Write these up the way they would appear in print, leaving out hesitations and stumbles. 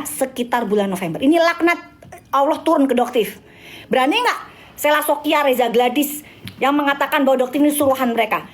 sekitar bulan November. Ini laknat Allah turun ke Doktif. Berani nggak Sela Sofia, Reza Gladys yang mengatakan bahwa Doktif ini suruhan mereka?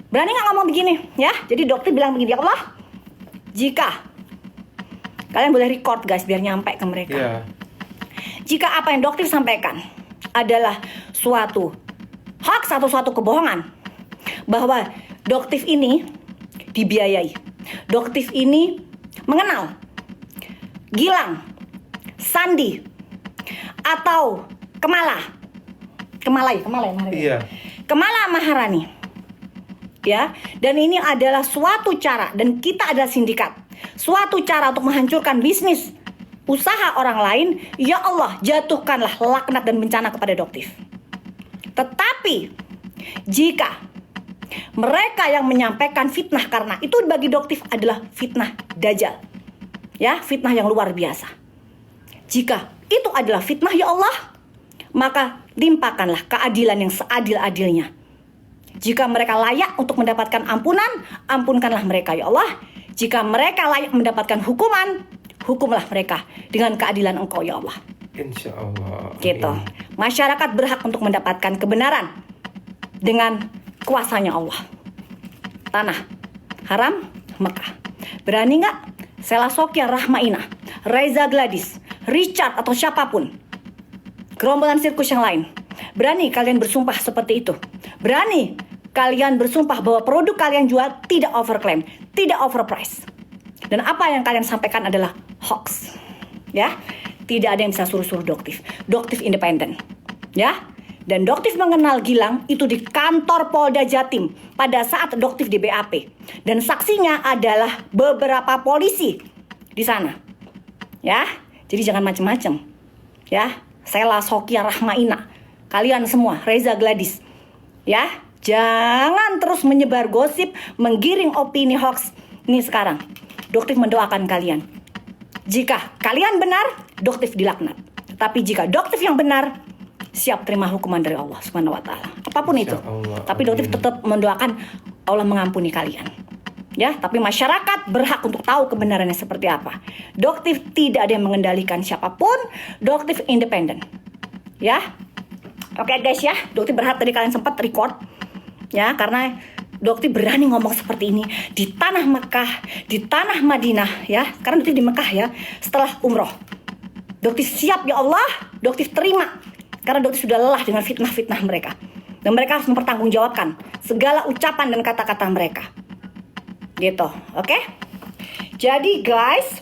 Berani nggak ngomong begini? Ya, jadi Doktif bilang begini, ya Allah, jika kalian boleh record guys biar nyampe ke mereka. Jika apa yang Doktif sampaikan adalah suatu hoax atau suatu kebohongan, bahwa Doktif ini dibiayai, Doktif ini mengenal Gilang, Sandi, atau Kamala Maharani, ya. Dan ini adalah suatu cara, dan kita adalah sindikat, suatu cara untuk menghancurkan bisnis usaha orang lain. Ya Allah, jatuhkanlah laknat dan bencana kepada Doktif. Tetapi jika mereka yang menyampaikan fitnah, karena itu bagi Doktif adalah fitnah dajjal, ya, fitnah yang luar biasa. Jika itu adalah fitnah, ya Allah, maka limpahkanlah keadilan yang seadil-adilnya. Jika mereka layak untuk mendapatkan ampunan, ampunkanlah mereka, ya Allah. Jika mereka layak mendapatkan hukuman, hukumlah mereka dengan keadilan Engkau, ya Allah. Insya Allah. Gitu. Masyarakat berhak untuk mendapatkan kebenaran dengan kuasanya Allah. Tanah haram Mekah. Berani nggak Sela Sofia, Rahmaina, Reza Gladys, Richard atau siapapun, gerombolan sirkus yang lain, berani kalian bersumpah seperti itu? Berani kalian bersumpah bahwa produk kalian jual tidak overclaim, tidak overprice, dan apa yang kalian sampaikan adalah hoax, ya? Tidak ada yang bisa suruh-suruh Doktif. Doktif independen, ya. Dan Doktif mengenal Gilang itu di kantor Polda Jatim pada saat Doktif di BAP, dan saksinya adalah beberapa polisi di sana, ya. Jadi jangan macem-macem, ya. Sela Sofia, Rahmaina, kalian semua, Reza Gladys, ya, jangan terus menyebar gosip, menggiring opini hoax. Ini sekarang Doktif mendoakan kalian. Jika kalian benar, Doktif dilaknat. Tapi jika Doktif yang benar, siap terima hukuman dari Allah Subhanahu wa taala. Apapun itu. Tapi Doktif tetap mendoakan Allah mengampuni kalian. Ya, tapi masyarakat berhak untuk tahu kebenarannya seperti apa. Doktif tidak ada yang mengendalikan siapapun. Doktif independen. Ya. Oke guys ya, Doktif berharap tadi kalian sempat record. Ya, karena Doktif berani ngomong seperti ini di tanah Mekah, di tanah Madinah, ya. Karena Doktif di Mekah, ya, setelah umroh. Doktif siap, ya Allah. Doktif terima. Karena Doktif sudah lelah dengan fitnah-fitnah mereka. Dan mereka harus mempertanggungjawabkan segala ucapan dan kata-kata mereka. Gitu, oke? Jadi guys,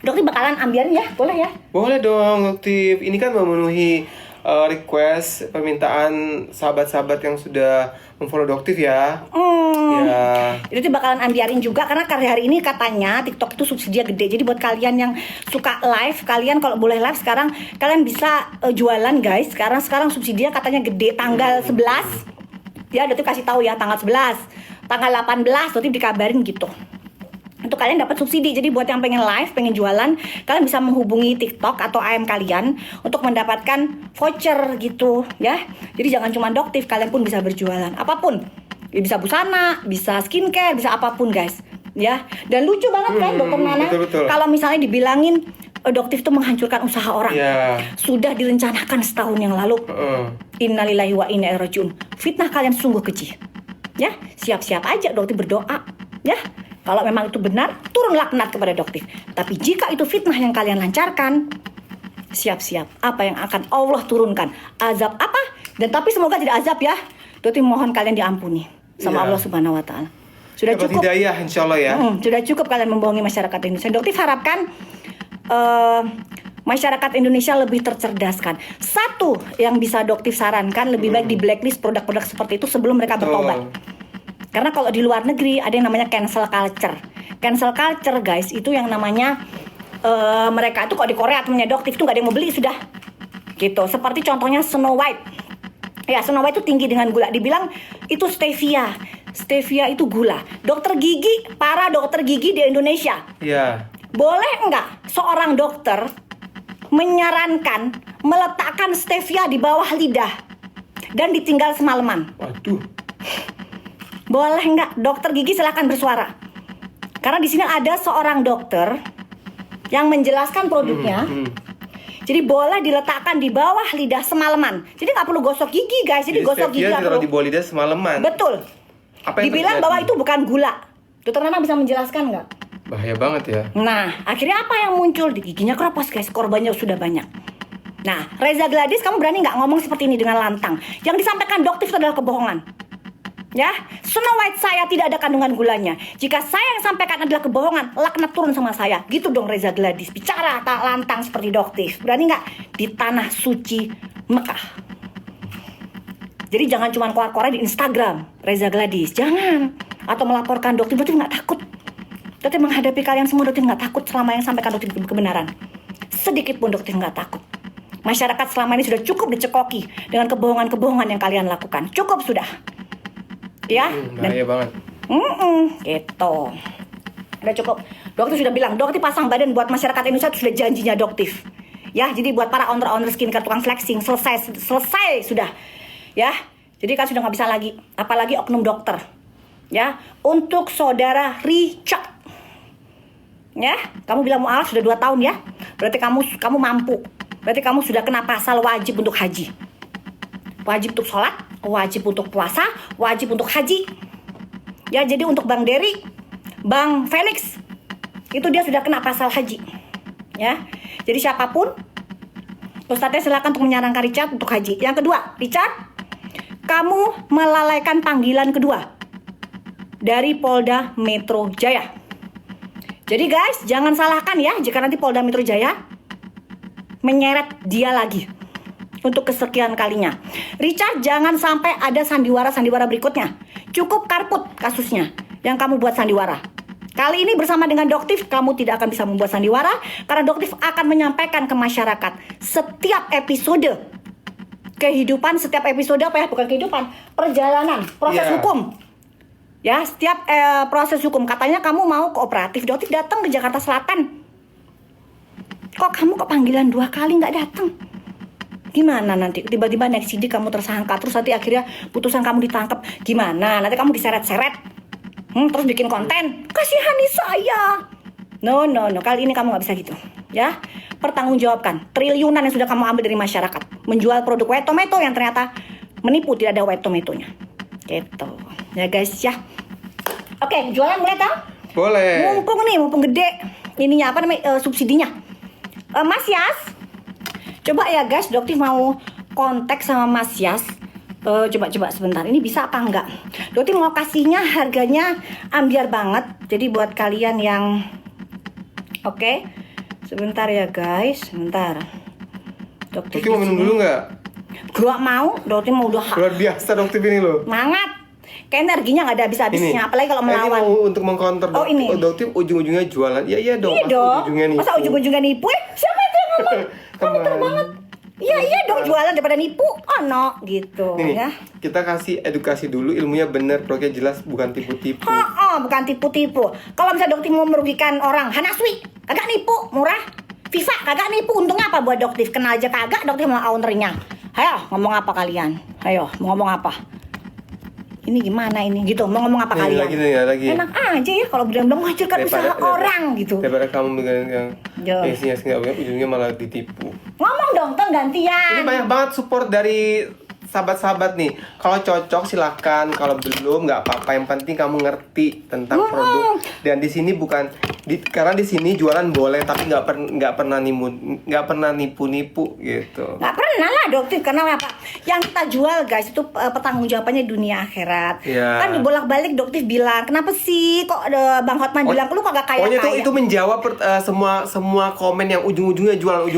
Doktif bakalan ambilin ya, boleh ya? Boleh dong, Doktif. Ini kan memenuhi request, permintaan sahabat-sahabat yang sudah memfollow Doktif ya. Ya. Itu bakalan ambiarin juga karena hari ini katanya TikTok itu subsidinya gede. Jadi buat kalian yang suka live, kalian kalau boleh live sekarang kalian bisa jualan guys. Sekarang subsidinya katanya gede tanggal 11. Ya, Doktif kasih tahu ya tanggal 11. Tanggal 18 Doktif dikabarin gitu. Untuk kalian dapat subsidi. Jadi buat yang pengen live, pengen jualan, kalian bisa menghubungi TikTok atau AM kalian untuk mendapatkan voucher gitu ya. Jadi jangan cuma Doktif, kalian pun bisa berjualan apapun. Ya, bisa busana, bisa skincare, bisa apapun guys. Ya. Dan lucu banget kan Dokter Nana kalau misalnya dibilangin Doktif itu menghancurkan usaha orang. Sudah direncanakan setahun yang lalu. Innalillahi wa inna ilaihi rajiun. Fitnah kalian sungguh keji. Ya, siap-siap aja Doktif berdoa. Ya. Kalau memang itu benar, turun laknat kepada Doktif. Tapi jika itu fitnah yang kalian lancarkan, siap-siap apa yang akan Allah turunkan. Azab apa? Dan tapi semoga tidak azab ya. Doktif mohon kalian diampuni sama Allah Subhanahu wa taala. Sudah dapat cukup. Hidayah insyaallah ya. Sudah cukup kalian membohongi masyarakat Indonesia. Doktif harapkan masyarakat Indonesia lebih tercerdaskan. Satu yang bisa Doktif sarankan, lebih baik di blacklist produk-produk seperti itu sebelum mereka bertobat. Karena kalau di luar negeri ada yang namanya cancel culture. Cancel culture guys, itu yang namanya mereka itu kok di Korea temennya Doktif itu gak ada yang mau beli sudah. Gitu, seperti contohnya Snow White. Ya, Snow White itu tinggi dengan gula. Dibilang itu stevia. Stevia itu gula. Dokter gigi, para dokter gigi di Indonesia. Iya. Boleh nggak seorang dokter menyarankan meletakkan stevia di bawah lidah dan ditinggal semalaman? Waduh. Boleh nggak? Dokter gigi silakan bersuara. Karena di sini ada seorang dokter yang menjelaskan produknya. Jadi boleh diletakkan di bawah lidah semalaman. Jadi nggak perlu gosok gigi guys. Jadi gosok gigi nggak ditaruh perlu. di bawah lidah semalaman. Betul. Apa yang Dibilang terjadi? bahwa itu bukan gula. Dokter Nana bisa menjelaskan nggak? Bahaya banget ya. Nah, akhirnya apa yang muncul? Di giginya keropos guys, korbannya sudah banyak. Nah, Reza Gladys, kamu berani nggak ngomong seperti ini dengan lantang? Yang disampaikan dokter itu adalah kebohongan. Ya, Snow White saya tidak ada kandungan gulanya. Jika saya yang sampaikan adalah kebohongan, laknat turun sama saya. Gitu dong Reza Gladys, bicara tak lantang seperti dokter. Berani nggak? Di tanah suci Mekah. Jadi jangan cuma keluar-keluar di Instagram, Reza Gladys, jangan. Atau melaporkan dokter nggak takut. Dokter menghadapi kalian semua, dokter nggak takut selama yang sampaikan dokter kebenaran. Sedikit pun dokter nggak takut. Masyarakat selama ini sudah cukup dicekoki dengan kebohongan-kebohongan yang kalian lakukan. Cukup sudah. Ya, Bahaya banget. Gitu. Udah cukup. Dokter sudah bilang, dokter pasang badan buat masyarakat Indonesia itu sudah janjinya dokter. Ya, jadi buat para owner-owner skincare tukang flexing selesai sudah. Ya, jadi kan sudah nggak bisa lagi, apalagi oknum dokter. Ya, untuk saudara Richard. Ya, kamu bilang mualaf sudah 2 tahun ya. Berarti kamu mampu. Berarti kamu sudah kena pasal wajib untuk haji. Wajib untuk sholat, wajib untuk puasa, wajib untuk haji. Ya, jadi untuk Bang Dery, Bang Felix, itu dia sudah kena pasal haji. Ya, jadi siapapun, Ustadznya silakan untuk menyarankan Richard untuk haji. Yang kedua, Richard, kamu melalaikan panggilan kedua dari Polda Metro Jaya. Jadi guys, jangan salahkan ya jika nanti Polda Metro Jaya menyeret dia lagi untuk kesekian kalinya. Richard, jangan sampai ada sandiwara berikutnya. Cukup karput kasusnya yang kamu buat sandiwara. Kali ini bersama dengan Doktif, kamu tidak akan bisa membuat sandiwara karena Doktif akan menyampaikan ke masyarakat setiap episode kehidupan, setiap episode apa ya? Bukan kehidupan, perjalanan, proses hukum. Ya, setiap proses hukum. Katanya kamu mau kooperatif, Doktif datang ke Jakarta Selatan. Kok kamu panggilan 2 kali nggak datang? Gimana nanti? Tiba-tiba naik sidik kamu tersangka, terus nanti akhirnya putusan kamu ditangkap. Gimana? Nanti kamu diseret-seret. Terus bikin konten. Kasihani saya. No. Kali ini kamu nggak bisa gitu. Ya, pertanggungjawabkan triliunan yang sudah kamu ambil dari masyarakat. Menjual produk white tomato yang ternyata menipu, tidak ada white tomatonya. Gitu. Ya guys ya. Oke, jualan boleh tak? Boleh. Mumpung gede. Ininya apa namanya? Subsidinya. Mas Yas, coba ya guys, Doktif mau kontak sama Mas Yas. Coba sebentar, ini bisa apa enggak? Doktif mau kasihnya harganya ambiar banget. Jadi buat kalian yang oke, sebentar ya guys, sebentar. Doktif mau minum dulu nggak? Gua mau, Doktif mau udah Luar biasa Doktif ini loh. semangat. Kayak energinya nggak ada habis-habisnya, apalagi kalau melawan. Ini mau untuk mengcounter ini. Doktif ujung-ujungnya jualan. Iya dong. Iya dong. Ujung-ujungnya nipu. Masa ujung-ujungnya nipu? Siapa itu yang ngomong? Kamu tahu banget. Iya dong, jualan daripada nipu. Oh no, gitu. Nih, ya. kita kasih edukasi dulu, ilmunya bener, produknya jelas, bukan tipu-tipu. Bukan tipu-tipu. Kalau misalnya Doktif mau merugikan orang, Hanaswi kagak nipu, murah. Viva kagak nipu, untungnya apa buat Doktif? Kenal aja kagak, Doktif mau ownernya. Ayo, ngomong apa kalian? Ayo, mau ngomong apa? Ini gimana ini? Gitu, mau ngomong apa kalian? Lagi. Enak aja ya kalau bilang-bilang menghancurkan usaha orang gitu. Daripada kamu bilang yang Yo. isinya nggak ujungnya malah ditipu. Ngomong dong, gantian. Ini banyak banget support dari sahabat-sahabat nih. Kalau cocok silakan, kalau belum nggak apa-apa. Yang penting kamu ngerti tentang produk. Dan di sini karena di sini jualan boleh, tapi nggak pernah nipu-nipu gitu. Nggak pernah lah Doktif, karena apa? Yang kita jual guys itu pertanggungjawabannya dunia akhirat. Ya. Kan dibolak-balik Doktif bilang, kenapa sih kok Bang Hotman bilang lu kagak kaya-kaya? Pokoknya itu menjawab semua komen yang ujung-ujungnya jualan.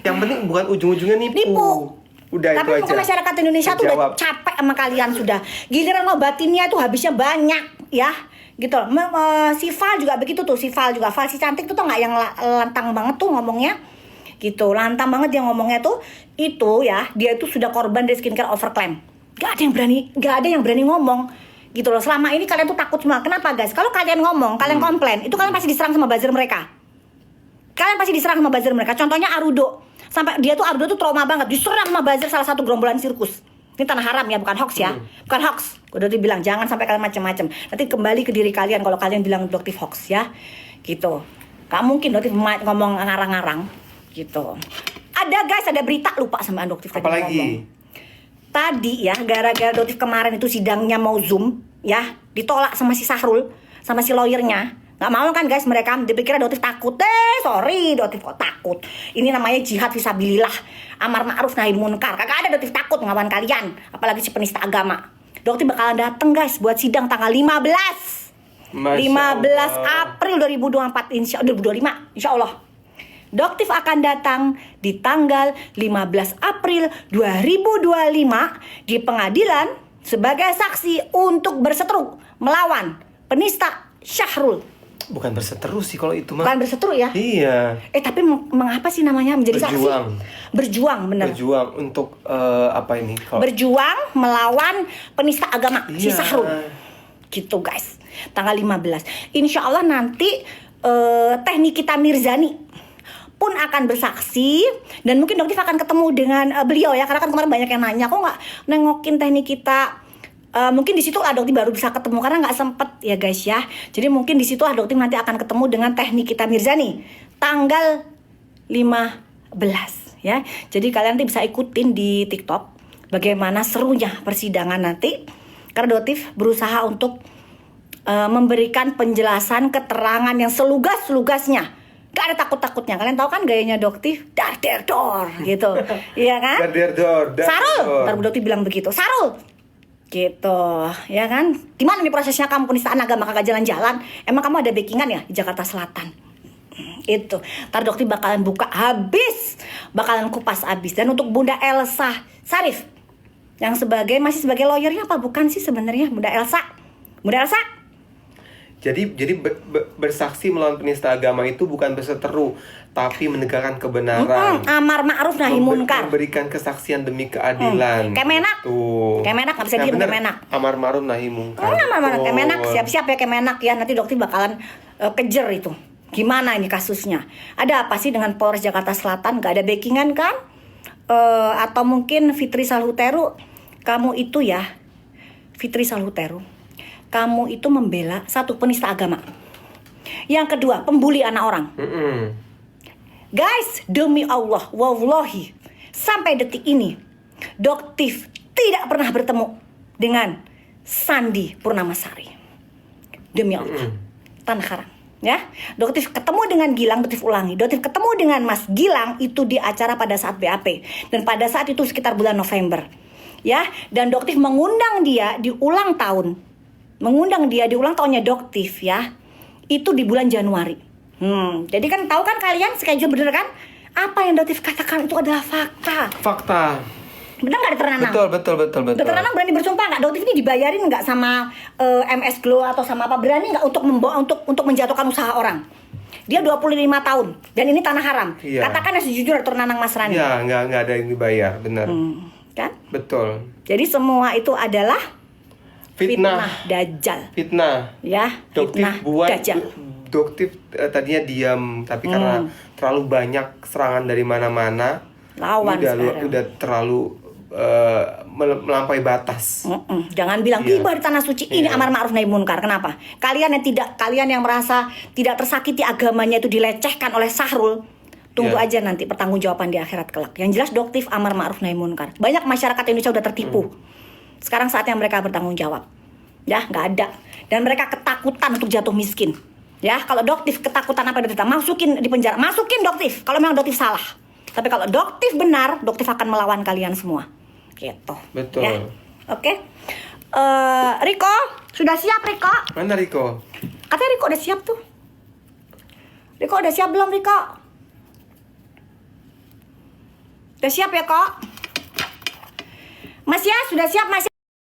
Yang penting bukan ujung-ujungnya nipu. Udah. Tapi itu aja. masyarakat Indonesia tuh udah Jawab. capek sama kalian sudah. Giliran ngobatinnya tuh habisnya banyak ya. Gitu loh. Sival juga begitu tuh, Sival si cantik tuh nggak yang lantang banget tuh ngomongnya. Gitu, lantang banget dia ngomongnya tuh. Itu ya, dia itu sudah korban dari skincare overclaim. Gak ada yang berani ngomong. Gitu loh. Selama ini kalian tuh takut semua. Kenapa guys? Kalau kalian ngomong, kalian komplain, itu kalian pasti diserang sama buzzer mereka. Contohnya Arudo. Sampai Arudo tuh trauma banget, diserang sama buzzer salah satu gerombolan sirkus. Ini tanah haram ya, bukan hoax ya. Bukan hoax. Udah dibilang jangan sampai kalian macam-macam. Nanti kembali ke diri kalian kalau kalian bilang Doktif hoax ya. Gitu. Gak mungkin Doktif ngomong ngarang-ngarang gitu. Ada guys, ada berita lupa sama Doktif tadi ngomong. Apalagi? Tadi ya, gara-gara Doktif kemarin itu sidangnya mau Zoom ya, ditolak sama si Sahrul, sama si lawyernya. Gak mau kan guys mereka, dipikir Doktif takut. Sorry, Doktif kok takut. Ini namanya jihad fisabilillah, amar ma'ruf nahi munkar. Kagak ada Doktif takut ngelawan kalian, apalagi si penista agama. Doktif bakalan dateng guys buat sidang tanggal 15 April 2024 2025 insya Allah. Doktif akan datang di tanggal 15 April 2025 di pengadilan sebagai saksi untuk berseteru melawan penista Syahrul. Bukan berseteru sih kalau itu mah. Bukan berseteru ya? Iya. Tapi mengapa sih namanya menjadi Berjuang. saksi? Berjuang, bener. Berjuang untuk apa ini? Berjuang melawan penista agama si Iya. Syahrul. Gitu guys. Tanggal 15. Insya Allah nanti Teknik Kita Mirzani pun akan bersaksi, dan mungkin Doktif akan ketemu dengan beliau ya, karena kan kemarin banyak yang nanya kok nggak nengokin Teknik Kita. Mungkin di situ Doktif baru bisa ketemu karena nggak sempet ya guys ya. Jadi mungkin di situ Doktif nanti akan ketemu dengan Teknik Kita Mirzani tanggal 15 ya. Jadi kalian nanti bisa ikutin di TikTok bagaimana serunya persidangan nanti, karena Doktif berusaha untuk memberikan penjelasan keterangan yang selugas-lugasnya. Gak ada takut-takutnya. Kalian tahu kan gayanya Doktif, dar der dor gitu. Iya kan? Dar der dor. Sarul, ntar Doktif bilang begitu. Sarul. Gitu, ya kan? Gimana nih prosesnya kamu penistaan agama kagak jalan-jalan? Emang kamu ada backingan ya di Jakarta Selatan? Itu. Ntar Doktif bakalan buka habis, bakalan kupas habis. Dan untuk Bunda Elsa Sarif yang masih sebagai lawyernya apa bukan sih sebenarnya Bunda Elsa? Bunda Elsa? Jadi bersaksi melawan penista agama itu bukan berseteru, tapi menegakkan kebenaran. Amar ma'ruf nahi munkar. Memberikan kesaksian demi keadilan. Kemenak. Tuh. Kemenak nggak bisa diem, bener. Kemenak. Amar ma'ruf nahi munkar. Mana Betul. Kemenak, siap-siap ya Kemenak ya. Nanti Doktif bakalan kejar itu. Gimana ini kasusnya? Ada apa sih dengan Polres Jakarta Selatan? Gak ada backingan kan? Atau mungkin Fitri Salhuteru, kamu itu ya, Fitri Salhuteru, kamu itu membela satu penista agama. Yang kedua, pembuli anak orang. Guys, demi Allah, wallahi, sampai detik ini Doktif tidak pernah bertemu dengan Sandi Purnamasari. Demi Allah, tanah haram. Ya, Doktif ketemu dengan Gilang, Doktif ulangi. Doktif ketemu dengan Mas Gilang itu di acara pada saat BAP, dan pada saat itu sekitar bulan November. Ya, dan Doktif mengundang dia di ulang tahun. Tahunnya Doktif ya. Itu di bulan Januari. Jadi kan tahu kan kalian schedule bener kan? Apa yang Doktif katakan itu adalah fakta. Fakta. Bener nggak Dr. Nanang? Betul. Dr. Nanang berani bersumpah nggak? Doktif ini dibayarin nggak sama MS Glow atau sama apa? Berani nggak untuk menjatuhkan usaha orang? Dia 25 tahun dan ini tanah haram. Iya. Katakan yang sejujurnya Dr. Nanang Mas Rani. Iya, nggak ada yang dibayar, benar. Kan? Betul. Jadi semua itu adalah Fitnah. Dajjal. Fitnah. Ya, Doktif fitnah buat Dajjal. Doktif tadinya diam, tapi karena terlalu banyak serangan dari mana-mana, Lawan udah terlalu melampaui batas. Jangan bilang tiba di tanah suci ini amar ma'ruf nahi munkar. Kenapa? Kalian yang merasa tidak tersakiti agamanya itu dilecehkan oleh Syahrul. Tunggu aja nanti pertanggungjawaban di akhirat kelak. Yang jelas Doktif amar ma'ruf nahi munkar. Banyak masyarakat Indonesia udah tertipu. Sekarang saatnya mereka bertanggung jawab. Ya, nggak ada. Dan mereka ketakutan untuk jatuh miskin. Ya, kalau Doktif ketakutan apa Doktif? Masukin di penjara. Masukin Doktif kalau memang Doktif salah. Tapi kalau Doktif benar, Doktif akan melawan kalian semua. Gitu. Betul. Ya. Oke. Riko, sudah siap Riko? Mana Riko? Katanya Riko udah siap tuh. Riko udah siap belum Riko? Udah siap ya kok? Mas ya, sudah siap Mas?